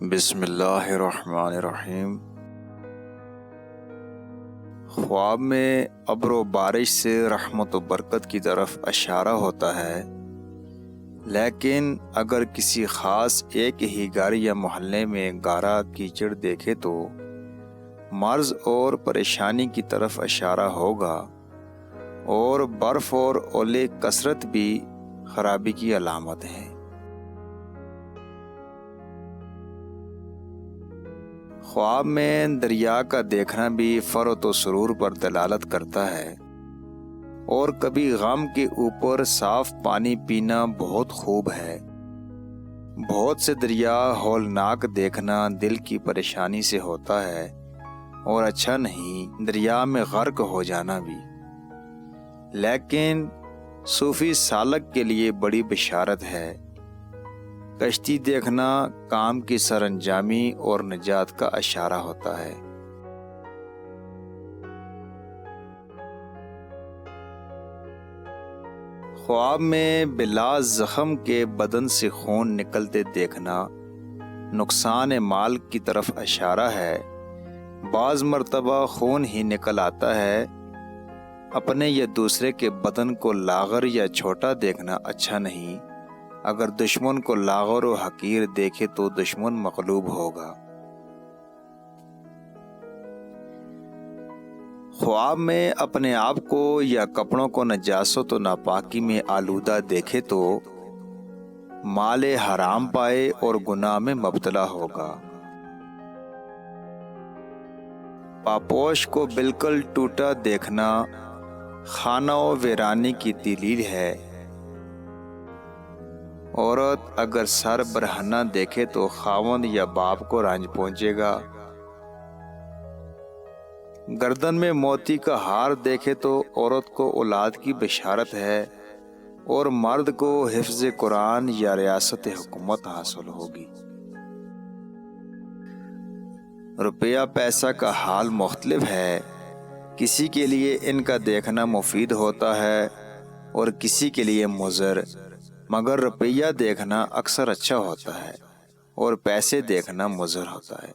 بسم اللہ الرحمن الرحیم۔ خواب میں ابر و بارش سے رحمت و برکت کی طرف اشارہ ہوتا ہے، لیکن اگر کسی خاص ایک ہی گھر یا محلے میں گارا کیچڑ دیکھے تو مرض اور پریشانی کی طرف اشارہ ہوگا، اور برف اور اولے کثرت بھی خرابی کی علامت ہے۔ خواب میں دریا کا دیکھنا بھی فرحت و سرور پر دلالت کرتا ہے، اور کبھی غم کے اوپر صاف پانی پینا بہت خوب ہے۔ بہت سے دریا ہولناک دیکھنا دل کی پریشانی سے ہوتا ہے، اور اچھا نہیں دریا میں غرق ہو جانا بھی، لیکن صوفی سالک کے لیے بڑی بشارت ہے۔ کشتی دیکھنا کام کی سرانجامی اور نجات کا اشارہ ہوتا ہے۔ خواب میں بلا زخم کے بدن سے خون نکلتے دیکھنا نقصان مال کی طرف اشارہ ہے۔ بعض مرتبہ خون ہی نکل آتا ہے۔ اپنے یا دوسرے کے بدن کو لاغر یا چھوٹا دیکھنا اچھا نہیں۔ اگر دشمن کو لاغر و حقیر دیکھے تو دشمن مغلوب ہوگا۔ خواب میں اپنے آپ کو یا کپڑوں کو نجاست و ناپاکی میں آلودہ دیکھے تو مال حرام پائے اور گناہ میں مبتلا ہوگا۔ پاپوش کو بالکل ٹوٹا دیکھنا خانہ و ویرانی کی دلیل ہے۔ عورت اگر سر برہنہ دیکھے تو خاوند یا باپ کو رنج پہنچے گا۔ گردن میں موتی کا ہار دیکھے تو عورت کو اولاد کی بشارت ہے، اور مرد کو حفظ قرآن یا ریاست حکومت حاصل ہوگی۔ روپیہ پیسہ کا حال مختلف ہے۔ کسی کے لیے ان کا دیکھنا مفید ہوتا ہے اور کسی کے لیے مضر، مگر روپیہ دیکھنا اکثر اچھا ہوتا ہے اور پیسے دیکھنا مضر ہوتا ہے۔